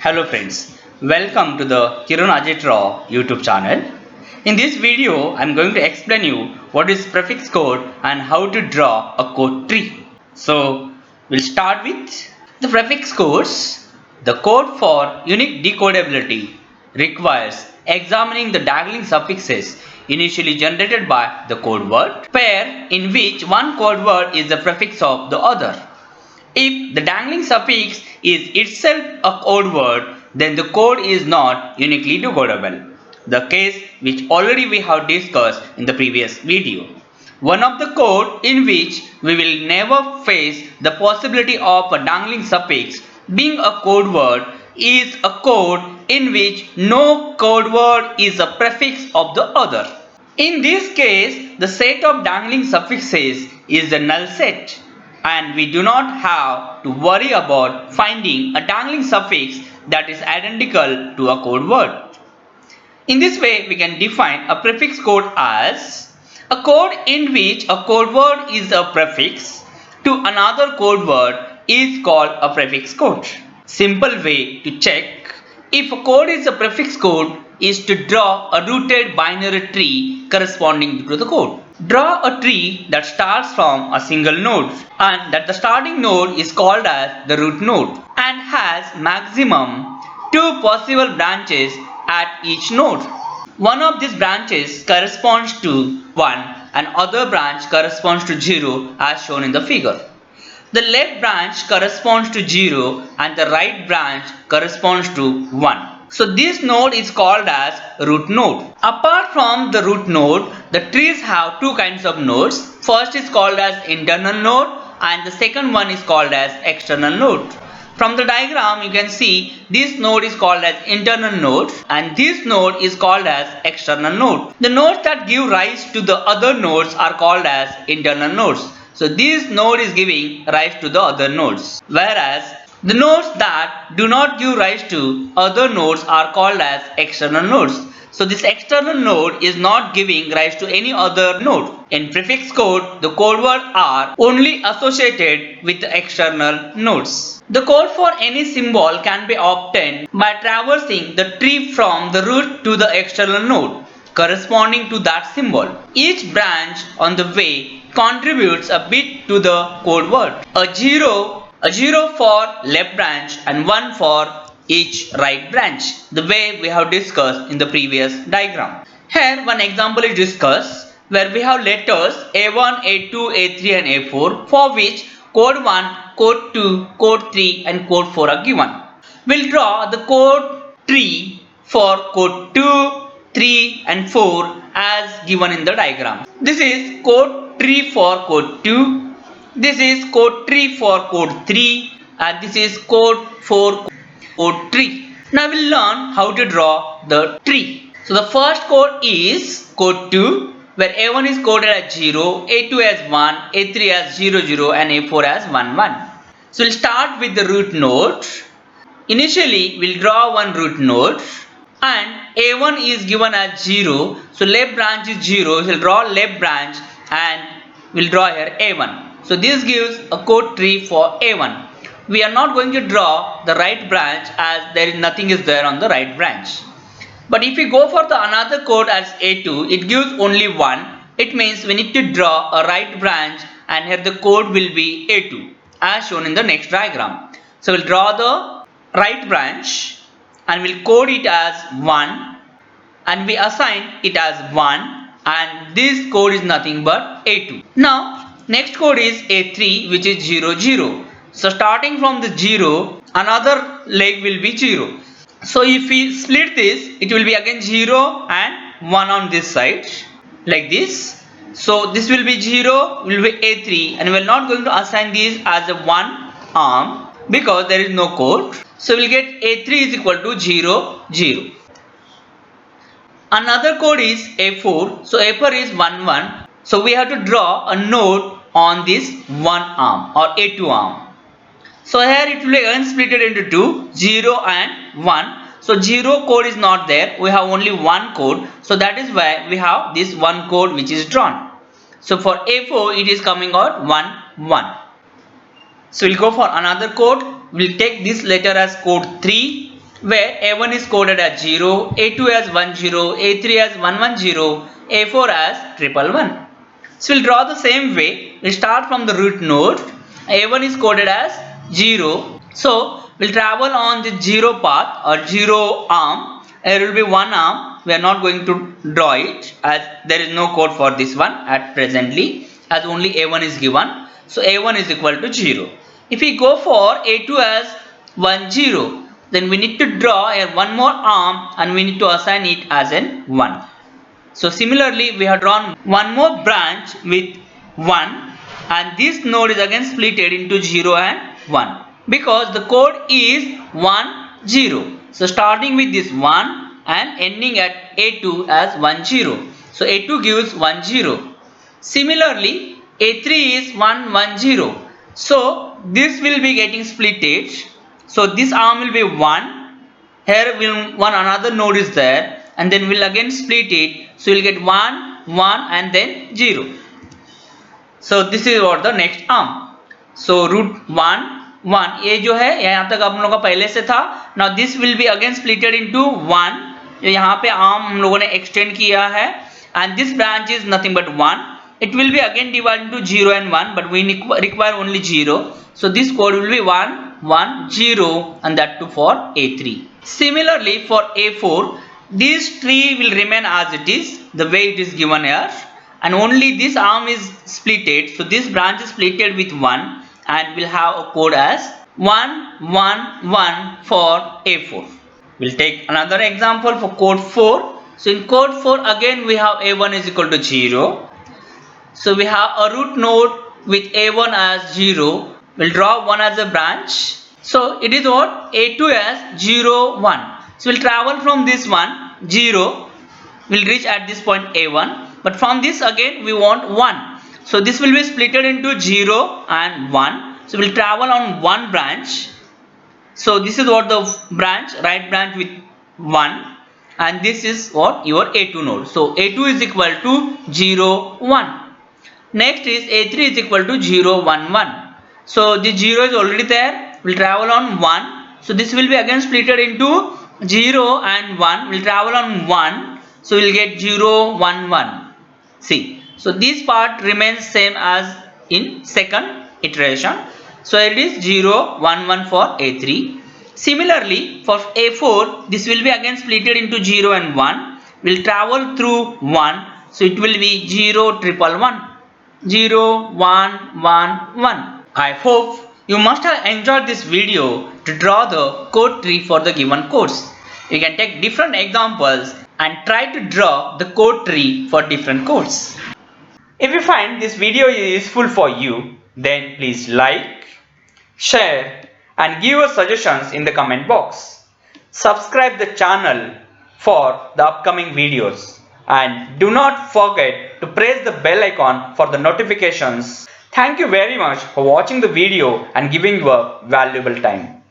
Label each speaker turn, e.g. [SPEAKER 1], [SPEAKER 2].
[SPEAKER 1] Hello friends, welcome to the Kiran Ajit Raw YouTube channel. In this video, I am going to explain you what is prefix code and how to draw a code tree. So, we'll start with the prefix codes. The code for unique decodability requires examining the dangling suffixes initially generated by the code word, pair in which one code word is the prefix of the other. If the dangling suffix is itself a code word, then the code is not uniquely decodable. The case which already we have discussed in the previous video. One of the code in which we will never face the possibility of a dangling suffix being a code word is a code in which no code word is a prefix of the other. In this case, the set of dangling suffixes is the null set, and we do not have to worry about finding a dangling suffix that is identical to a code word. In this way, we can define a prefix code as a code in which a code word is a prefix to another code word is called a prefix code. Simple way to check if a code is a prefix code is to draw a rooted binary tree corresponding to the code. Draw a tree that starts from a single node and that the starting node is called as the root node and has maximum 2 possible branches at each node. One of these branches corresponds to 1 and other branch corresponds to 0 as shown in the figure. The left branch corresponds to 0 and the right branch corresponds to 1. So this node is called as root node. Apart from the root node, the trees have two kinds of nodes. First is called as internal node and the second one is called as external node. From the diagram you can see this node is called as internal node and this node is called as external node. The nodes that give rise to the other nodes are called as internal nodes. So this node is giving rise to the other nodes, whereas the nodes that do not give rise to other nodes are called as external nodes. So this external node is not giving rise to any other node. In prefix code, the code words are only associated with the external nodes. The code for any symbol can be obtained by traversing the tree from the root to the external node corresponding to that symbol. Each branch on the way contributes a bit to the code word. A zero for left branch and 1 for each right branch, the way we have discussed in the previous diagram. Here one example is discussed where we have letters A1, A2, A3 and A4 for which code 1, code 2, code 3 and code 4 are given. We'll draw the code tree for code 2, 3 and 4 as given in the diagram. This is code tree for code 2, this is code tree for code 3 and this is code for code tree. Now we'll learn how to draw the tree. So the first code is code 2 where A1 is coded as 0, A2 as 1, A3 as 0, 0 and A4 as 1, 1. So we'll start with the root node. Initially we'll draw one root node and A1 is given as 0. So left branch is 0. So we'll draw left branch and we'll draw here A1. So this gives a code tree for A1. We are not going to draw the right branch as there is nothing is there on the right branch. But if we go for the another code as A2, it gives only 1. It means we need to draw a right branch and here the code will be A2 as shown in the next diagram. So we'll draw the right branch and we'll code it as 1 and we assign it as 1 and this code is nothing but A2. Now next code is A3 which is 0, 0. So starting from the 0, another leg will be 0. So if we split this, it will be again 0 and 1 on this side like this. So this will be 0, will be A3 and we are not going to assign this as a 1 arm because there is no code. So we will get A3 is equal to 0, 0. Another code is A4. So A4 is 1, 1. So we have to draw a node on this 1 arm or A2 arm. So here it will be again split into 2, 0 and 1. So 0 code is not there. We have only 1 code. So that is why we have this 1 code which is drawn. So for A4 it is coming out 1, 1. So we'll go for another code. We'll take this letter as code 3 where A1 is coded as 0, A2 as 10, A3 as 110, A4 as 111. So we'll draw the same way. We'll start from the root node. A1 is coded as 0. So we'll travel on the 0 path or 0 arm. There will be one arm. We are not going to draw it as there is no code for this one at presently, as only A1 is given. So A1 is equal to 0. If we go for A2 as 10, then we need to draw one more arm and we need to assign it as an 1. So similarly, we have drawn one more branch with 1, and this node is again splitted into 0 and 1 because the code is 1, 0. So starting with this 1 and ending at A2 as 10. So A2 gives 10. Similarly, A3 is 110. So this will be getting splitted. So this arm will be 1. Here one another node is there, and then we'll again split it. So you'll get 1, 1 and then 0. So this is what the next arm. So root 1, 1 ये जो है यहाँ तक हम लोगों का पहले से था. Now this will be again splitted into 1. यहाँ पे arm हम लोगों ने extend किया है, and this branch is nothing but 1. It will be again divided into 0 and 1, but we require only 0. So this code will be 1, 1, 0, and that too for A3. Similarly for A4, this tree will remain as it is, the way it is given here, and only this arm is splitted. So this branch is splitted with 1 and will have a code as 1, 1, 1 for A4. We'll take another example for code 4. So in code 4 again we have A1 is equal to 0. So we have a root node with A1 as 0. We'll draw 1 as a branch. So it is what? A2 as 0, 1. So we'll travel from this one 0. We'll reach at this point A1. But from this again we want 1. So this will be splitted into 0 and 1. So we'll travel on one branch. So this is what the branch, right branch with 1. And this is what your A2 node. So A2 is equal to 0, 1. Next is A3 is equal to 0, 1, 1. So the 0 is already there. We'll travel on 1. So this will be again splitted into 0 and 1. We'll travel on 1. So we'll get 0, 1, 1. See. So this part remains same as in second iteration. So it is 0, 1, 1 for A3. Similarly for A4, this will be again splitted into 0 and 1. We'll travel through 1. So it will be 0, 111. 0, 1, 1, 1. I hope you must have enjoyed this video to draw the code tree for the given codes. You can take different examples and try to draw the code tree for different codes. If you find this video useful for you, then please like, share and give us suggestions in the comment box. Subscribe the channel for the upcoming videos. And do not forget to press the bell icon for the notifications. Thank you very much for watching the video and giving your valuable time.